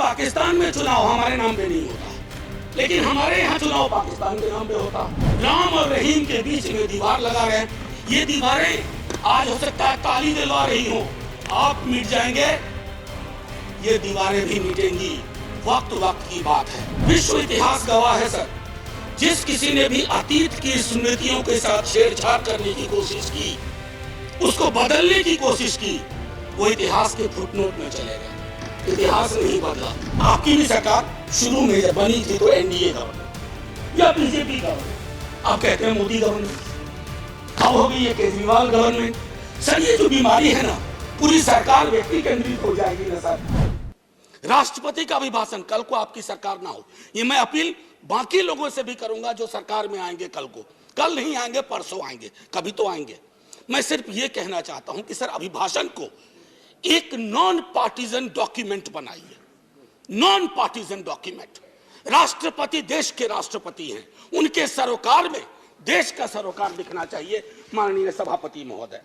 पाकिस्तान में चुनाव हमारे नाम पे नहीं होता, लेकिन हमारे यहाँ चुनाव पाकिस्तान के नाम पे होता। राम और रहीम के बीच में दीवार लगा रहे हैं। ये दीवारें आज हो सकता है ताली दिलवा रही हो, आप मिट जाएंगे, ये दीवारें भी मिटेंगी। वक्त वक्त की बात है। विश्व इतिहास गवाह है सर, जिस किसी ने भी अतीत की स्मृतियों के साथ छेड़छाड़ करने की कोशिश की, उसको बदलने की कोशिश की, वो इतिहास के फुटनोट में चले गए। इतिहास नहीं बदला। आपकी भी सरकार शुरू में जब बनी थी तो एनडीए गवर्नमेंट या बीजेपी गवर्नमेंट, आप कहते हैं मोदी गवर्नमेंट, अब हो गई ये केजरीवाल गवर्नमेंट। सर ये जो बीमारी है ना, पूरी सरकार व्यक्ति केंद्रित हो जाएगी ना सर। राष्ट्रपति का अभिभाषण कल को आपकी सरकार ना हो, ये मैं अपील बाकी लोगों से भी करूंगा जो सरकार में आएंगे कल को। कल नहीं आएंगे, परसों आएंगे, कभी तो आएंगे। मैं सिर्फ ये कहना चाहता हूं कि सर अभिभाषण को एक नॉन पार्टीजन डॉक्यूमेंट बनाइए। Non partisan document. राष्ट्रपति देश के राष्ट्रपति हैं, उनके सरोकार में देश का सरोकार दिखना चाहिए। माननीय सभापति महोदय,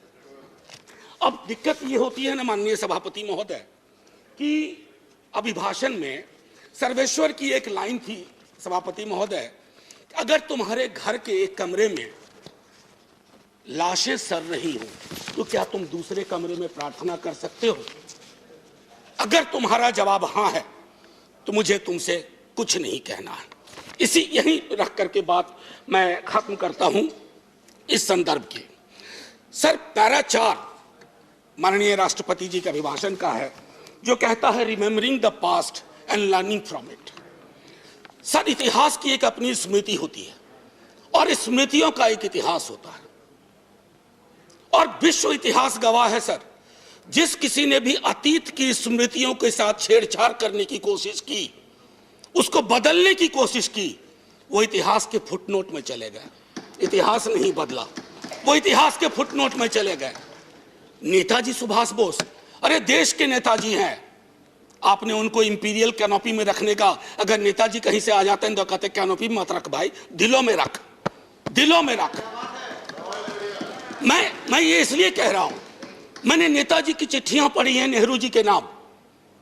अब दिक्कत ये होती है ना माननीय सभापति महोदय कि अभिभाषण में सर्वेश्वर की एक लाइन थी सभापति महोदय, अगर तुम्हारे घर के एक कमरे में लाशें सड़ रही हो तो क्या तुम दूसरे कमरे में प्रार्थना कर सकते हो? अगर तुम्हारा जवाब हां है तो मुझे तुमसे कुछ नहीं कहना है। इसी यही रख करके बात मैं खत्म करता हूं इस संदर्भ की। सर पैरा 4 माननीय राष्ट्रपति जी के अभिभाषण का है, जो कहता है remembering the past and learning from it. Sir इतिहास की एक अपनी स्मृति होती है और स्मृतियों का एक इतिहास होता है, और विश्व इतिहास गवाह है सर, जिस किसी ने भी अतीत की स्मृतियों के साथ छेड़छाड़ करने की कोशिश की, उसको बदलने की कोशिश की, वो इतिहास के फुटनोट में चले गए। इतिहास नहीं बदला, वो इतिहास के फुटनोट में चले गए। नेताजी सुभाष बोस, अरे देश के नेताजी हैं, आपने उनको इंपीरियल कैनोपी में रखने का, अगर नेताजी कहीं से आ जाते हैं तो कहते कैनोपी मत रख भाई, दिलों में रख, दिलों में रख। मैं ये इसलिए कह रहा हूं, मैंने नेताजी की चिट्ठियां पढ़ी हैं नेहरू जी के नाम,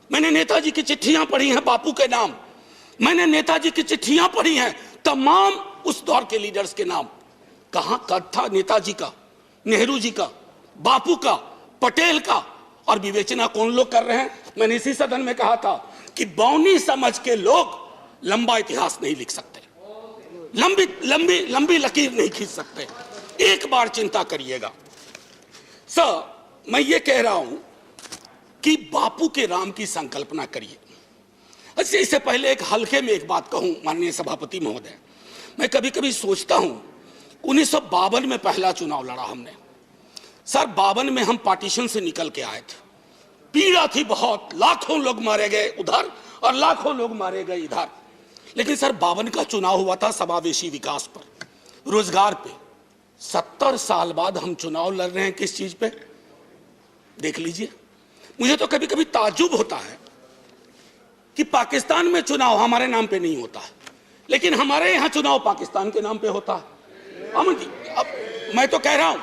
मैंने नेताजी की चिट्ठियां पढ़ी हैं बापू के नाम, मैंने नेताजी की चिट्ठियां पढ़ी हैं तमाम उस दौर के लीडर्स के नाम। कहां कद था नेताजी का, नेहरू जी का, बापू का, पटेल का, और विवेचना कौन लोग कर रहे हैं? मैंने इसी सदन में कहा था कि बौनी समझ के लोग लंबा इतिहास नहीं लिख सकते, लंबी लंबी लंबी लकीर नहीं खींच सकते। एक बार चिंता करिएगा सर, मैं ये कह रहा हूं कि बापू के राम की संकल्पना करिए। अच्छा, इससे पहले एक हल्के में एक बात कहूं माननीय सभापति महोदय, मैं कभी कभी सोचता हूं 1952 में पहला चुनाव लड़ा हमने सर। 52 में हम पार्टीशन से निकल के आए थे, पीड़ा थी बहुत, लाखों लोग मारे गए उधर और लाखों लोग मारे गए इधर। लेकिन सर 52 का चुनाव हुआ था समावेशी विकास पर, रोजगार पे। 70 साल बाद हम चुनाव लड़ रहे हैं किस चीज पे? देख लीजिए। मुझे तो कभी कभी ताज्जुब होता है कि पाकिस्तान में चुनाव हमारे नाम पे नहीं होता है, लेकिन हमारे यहां चुनाव पाकिस्तान के नाम पे होता है। अब मैं तो कह रहा हूं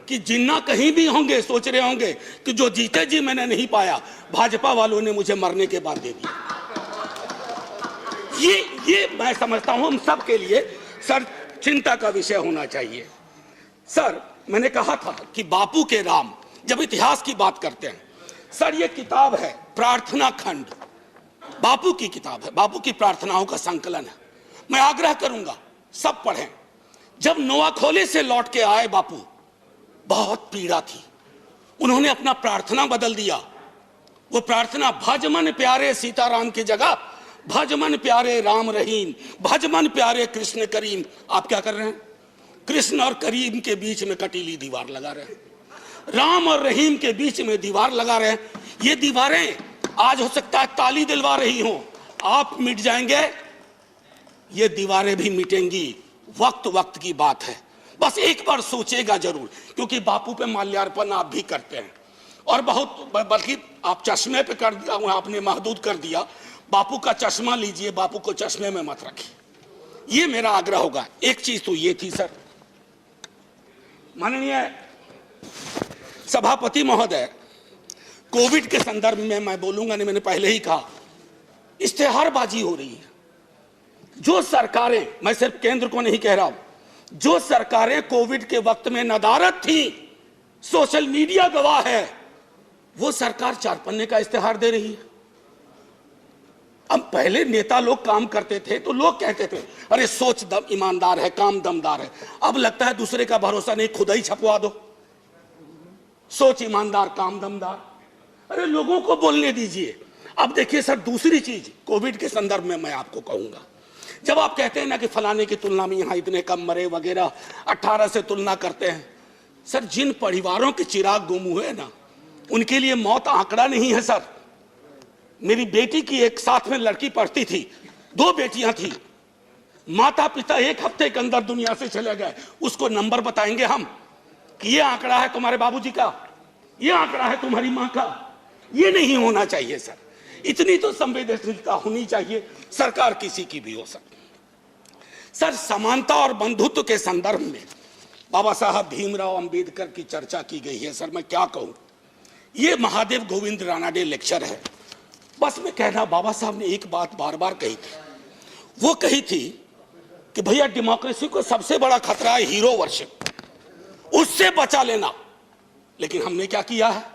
कि जिन्ना कहीं भी होंगे सोच रहे होंगे कि जो जीते जी मैंने नहीं पाया, भाजपा वालों ने मुझे मरने के बाद दे दिया। ये मैं समझता हूं हम सब के लिए सर चिंता का विषय होना चाहिए। सर मैंने कहा था कि बापू के राम, जब इतिहास की बात करते हैं सर, ये किताब है प्रार्थना खंड, बापू की किताब है, बापू की प्रार्थनाओं का संकलन है। मैं आग्रह करूंगा सब पढ़ें। जब नोआखोले से लौट के आए बापू, बहुत पीड़ा थी, उन्होंने अपना प्रार्थना बदल दिया। वो प्रार्थना भजमन प्यारे सीताराम की जगह भजमन प्यारे राम रहीम, भजमन प्यारे कृष्ण करीम। आप क्या कर रहे हैं? कृष्ण और करीम के बीच में कटीली दीवार लगा रहे हैं, राम और रहीम के बीच में दीवार लगा रहे हैं। ये दीवारें आज हो सकता है ताली दिलवा रही हो, आप मिट जाएंगे, ये दीवारें भी मिटेंगी। वक्त वक्त की बात है, बस एक बार सोचेगा जरूर, क्योंकि बापू पे माल्यार्पण आप भी करते हैं और बहुत, बल्कि आप चश्मे पे कर दिया, आपने महदूद कर दिया। बापू का चश्मा लीजिए, बापू को चश्मे में मत रखिए, ये मेरा आग्रह होगा। एक चीज तो ये थी सर, माननीय सभापति महोदय, कोविड के संदर्भ में मैं बोलूंगा नहीं, मैंने पहले ही कहा इश्तेहारबाजी हो रही है। जो सरकारें, मैं सिर्फ केंद्र को नहीं कह रहा हूं, जो सरकारें कोविड के वक्त में नदारद थी, सोशल मीडिया गवाह है, वो सरकार 4 पन्ने का इश्तेहार दे रही है। अब पहले नेता लोग काम करते थे तो लोग कहते थे अरे सोच दम ईमानदार है, काम दमदार है। अब लगता है दूसरे का भरोसा नहीं, खुद ही छपवा दो, सोच ईमानदार काम दमदार। अरे लोगों को बोलने दीजिए। अब देखिए सर, दूसरी चीज कोविड के संदर्भ में मैं आपको कहूंगा, जब आप कहते हैं ना कि फलाने की तुलना में यहां इतने कम मरे वगैरह, 18 से तुलना करते हैं, सर जिन परिवारों के चिराग गुम हुए ना, उनके लिए मौत आंकड़ा नहीं है सर। मेरी बेटी की एक साथ में लड़की पढ़ती थी, 2 बेटियां थी, माता पिता 1 हफ्ते के अंदर दुनिया से चले गए। उसको नंबर बताएंगे हम कि ये आंकड़ा है तुम्हारे बाबूजी का, ये आंकड़ा है तुम्हारी मां का। ये नहीं होना चाहिए सर। इतनी तो संवेदनशीलता होनी चाहिए, सरकार किसी की भी हो सकती। सर समानता और बंधुत्व के संदर्भ में बाबा साहब भीमराव अंबेडकर की चर्चा की गई है। सर मैं क्या कहूं, ये महादेव गोविंद रानाडे लेक्चर है। बस मैं कहना, बाबा साहब ने एक बात बार बार कही थी, वो कही थी कि भैया डेमोक्रेसी को सबसे बड़ा खतरा है हीरो वर्शिप, उससे बचा लेना। लेकिन हमने क्या किया है,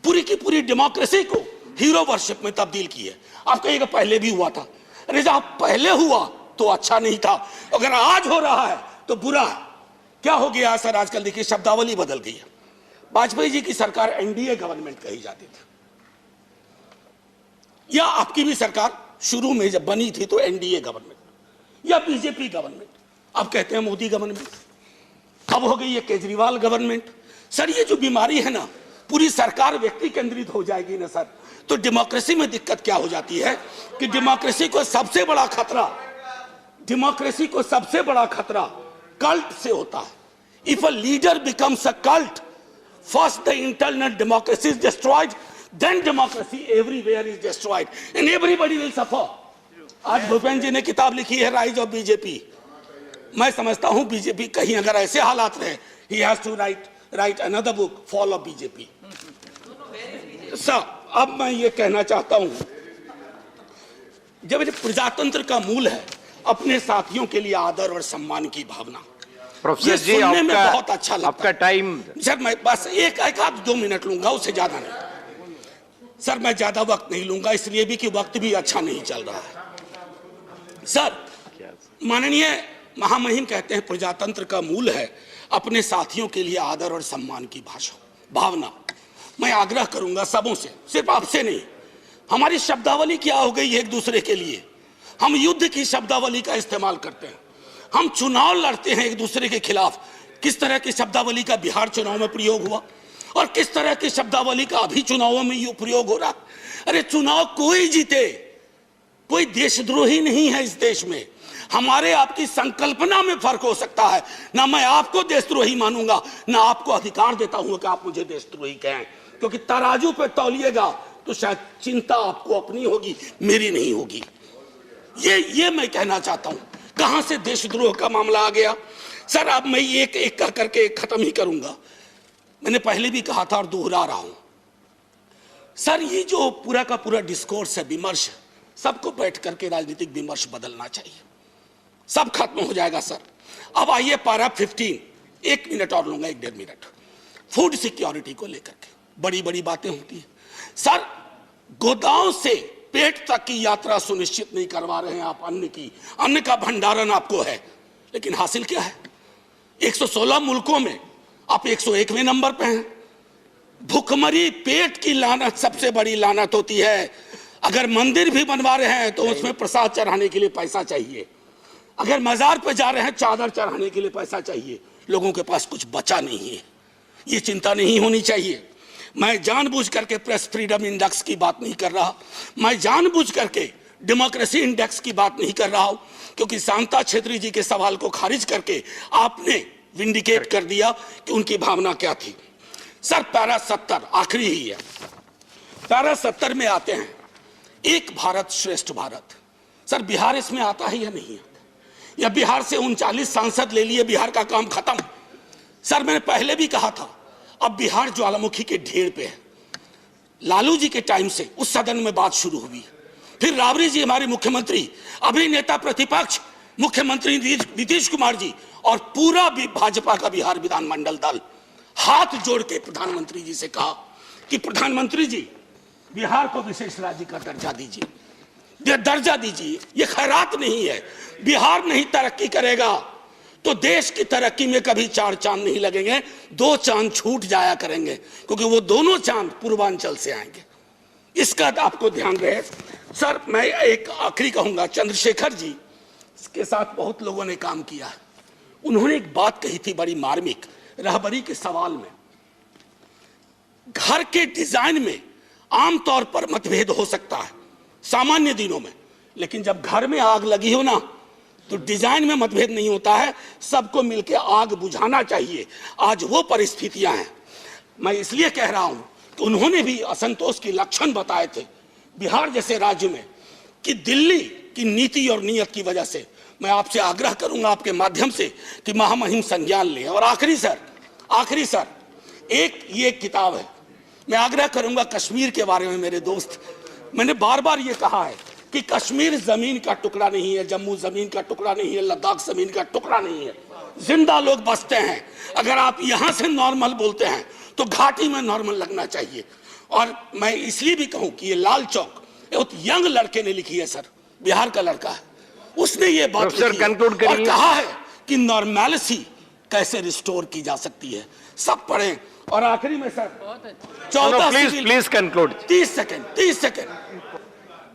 पूरी की पूरी डेमोक्रेसी को हीरो वर्शिप में तब्दील की है। आप कहिएगा पहले भी हुआ था, अरे जब पहले हुआ तो अच्छा नहीं था, अगर आज हो रहा है तो बुरा है। क्या हो गया सर, आजकल देखिए शब्दावली बदल गई है। वाजपेयी जी की सरकार एनडीए गवर्नमेंट कही जाती थी, या आपकी भी सरकार शुरू में जब बनी थी तो एनडीए गवर्नमेंट या बीजेपी गवर्नमेंट, अब कहते हैं मोदी गवर्नमेंट, अब हो गई है केजरीवाल गवर्नमेंट। सर ये जो बीमारी है ना, पूरी सरकार व्यक्ति केंद्रित हो जाएगी ना सर, तो डेमोक्रेसी में दिक्कत क्या हो जाती है कि डेमोक्रेसी को सबसे बड़ा खतरा कल्ट से होता है। If a leader becomes a cult, first the internal democracy is destroyed, then democracy everywhere is destroyed and everybody will suffer. आज भूपेंद्र जी ने किताब लिखी है राइज ऑफ बीजेपी। मैं समझता हूं बीजेपी कहीं अगर ऐसे हालात रहे, he has to write another book, fall of BJP. Sir अब मैं ये कहना चाहता हूं, जब प्रजातंत्र का मूल है अपने साथियों के लिए आदर और सम्मान की भावना, प्रोफेसर जी सुनने में बहुत अच्छा लगता है। आपका टाइम सर मैं बस एक आध 2 मिनट लूंगा, उससे ज्यादा नहीं सर। मैं ज्यादा वक्त नहीं लूंगा, इसलिए भी कि वक्त भी अच्छा नहीं चल रहा है। सर माननीय महामहिम कहते हैं प्रजातंत्र का मूल है अपने साथियों के लिए आदर और सम्मान की भावना। मैं आग्रह करूंगा सबों से, सिर्फ आपसे नहीं, हमारी शब्दावली क्या हो गई है एक दूसरे के लिए। हम युद्ध की शब्दावली का इस्तेमाल करते हैं, हम चुनाव लड़ते हैं एक दूसरे के खिलाफ। किस तरह की शब्दावली का बिहार चुनाव में प्रयोग हुआ और किस तरह की शब्दावली का अभी चुनावों में यू प्रयोग हो रहा। अरे चुनाव कोई जीते, कोई देशद्रोही नहीं है इस देश में। हमारे आपकी संकल्पना में फर्क हो सकता है, ना मैं आपको देशद्रोही मानूंगा, ना आपको अधिकार देता हूं कि आप मुझे देशद्रोही कहें, क्योंकि तराजू पे तौलिएगा तो शायद चिंता आपको अपनी होगी, मेरी नहीं होगी। ये मैं कहना चाहता हूं। कहां से देशद्रोह का मामला आ गया सर? अब मैं एक एक कह करके खत्म ही करूंगा। मैंने पहले भी कहा था और दोहरा रहा हूं सर, ये जो पूरा का पूरा डिस्कोर्स है, विमर्श, सबको बैठ करके राजनीतिक विमर्श बदलना चाहिए, सब खत्म हो जाएगा सर। अब आइए पारा 15, 1 मिनट और लूंगा, 1-1.5 मिनट। फूड सिक्योरिटी को लेकर के बड़ी बड़ी बातें होती है सर। गोदाम से पेट तक की यात्रा सुनिश्चित नहीं करवा रहे हैं आप, अन्न का भंडारण आपको है, लेकिन हासिल क्या है? 116 मुल्कों में आप 101वें नंबर पे हैं। भुखमरी, पेट की लानत सबसे बड़ी लानत होती है। अगर मंदिर भी बनवा रहे हैं तो उसमें प्रसाद चढ़ाने के लिए पैसा चाहिए, अगर मजार पे जा रहे हैं चादर चढ़ाने के लिए पैसा चाहिए। लोगों के पास कुछ बचा नहीं है, ये चिंता नहीं होनी चाहिए। मैं जानबूझ करके प्रेस फ्रीडम इंडेक्स की बात नहीं कर रहा, मैं जानबूझ करके डेमोक्रेसी इंडेक्स की बात नहीं कर रहा हूं, क्योंकि शांता छेत्री जी के सवाल को खारिज करके आपने विंडिकेट कर दिया कि उनकी भावना क्या थी। सर पैरा 70 आखिरी ही है, पैरा 70 में आते हैं एक भारत श्रेष्ठ भारत। सर बिहार इसमें आता है या नहीं आता? या बिहार से 39 सांसद ले लिए, बिहार का काम खत्म? सर मैंने पहले भी कहा था, अब बिहार ज्वालामुखी के ढेर पे है। लालू जी के टाइम से उस सदन में बात शुरू हुई, फिर राबड़ी जी हमारे मुख्यमंत्री, अभी नेता प्रतिपक्ष मुख्यमंत्री नीतीश कुमार जी और पूरा भी भाजपा का बिहार विधानमंडल दल हाथ जोड़ के प्रधानमंत्री जी से कहा कि प्रधानमंत्री जी बिहार को विशेष राज्य का दर्जा दीजिए, ये दर्जा दीजिए। ये खैरात नहीं है। बिहार नहीं तरक्की करेगा तो देश की तरक्की में कभी 4 चांद नहीं लगेंगे, 2 चांद छूट जाया करेंगे, क्योंकि वो दोनों चांद पूर्वांचल से आएंगे। इसका आपको ध्यान रहे। सर, मैं एक आखिरी कहूंगा, चंद्रशेखर जी के साथ बहुत लोगों ने काम किया है। उन्होंने एक बात कही थी बड़ी मार्मिक, रहबरी के सवाल में। घर के डिजाइन में आमतौर पर मतभेद हो सकता है सामान्य दिनों में, लेकिन जब घर में आग लगी हो ना, तो डिजाइन में मतभेद नहीं होता है, सबको मिलकर आग बुझाना चाहिए। आज वो परिस्थितियां हैं। मैं इसलिए कह रहा हूं कि उन्होंने भी असंतोष के लक्षण बताए थे बिहार जैसे राज्य में, कि दिल्ली की नीति और नीयत की वजह से। मैं आपसे आग्रह करूंगा आपके माध्यम से कि महामहिम संज्ञान लें। और आखिरी सर, ये किताब है, मैं आग्रह करूंगा कश्मीर के बारे में। मेरे दोस्त, मैंने बार बार ये कहा है कि कश्मीर जमीन का टुकड़ा नहीं है, जम्मू जमीन का टुकड़ा नहीं है, लद्दाख जमीन का टुकड़ा नहीं है। जिंदा लोग बसते हैं। अगर आप यहां से नॉर्मल बोलते हैं तो घाटी में नॉर्मल लगना चाहिए। और मैं इसलिए भी कहूं कि ये लाल चौक एक यंग लड़के ने लिखी है सर, बिहार का लड़का है, उसने ये बात लिखी है और कहा है कि नॉर्मैलिटी कैसे रिस्टोर की जा सकती है। सब पढ़ें। और आखिरी में sir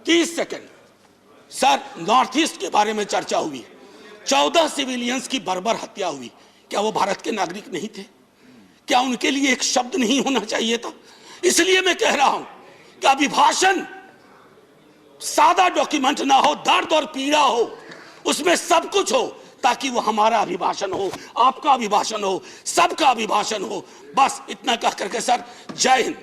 30 second sir, north east के बारे में चर्चा हुई। 14 सिविलियंस की बर्बर हत्या हुई। क्या वो भारत के नागरिक नहीं थे? क्या उनके लिए एक शब्द नहीं होना चाहिए था? इसलिए मैं कह रहा हूं कि अभिभाषण सादा डॉक्यूमेंट ना हो, दर्द और पीड़ा हो, उसमें सब कुछ हो, ताकि वो हमारा अभिभाषण हो, आपका अभिभाषण हो, सबका अभिभाषण हो। बस इतना कह करके सर, जय हिंद।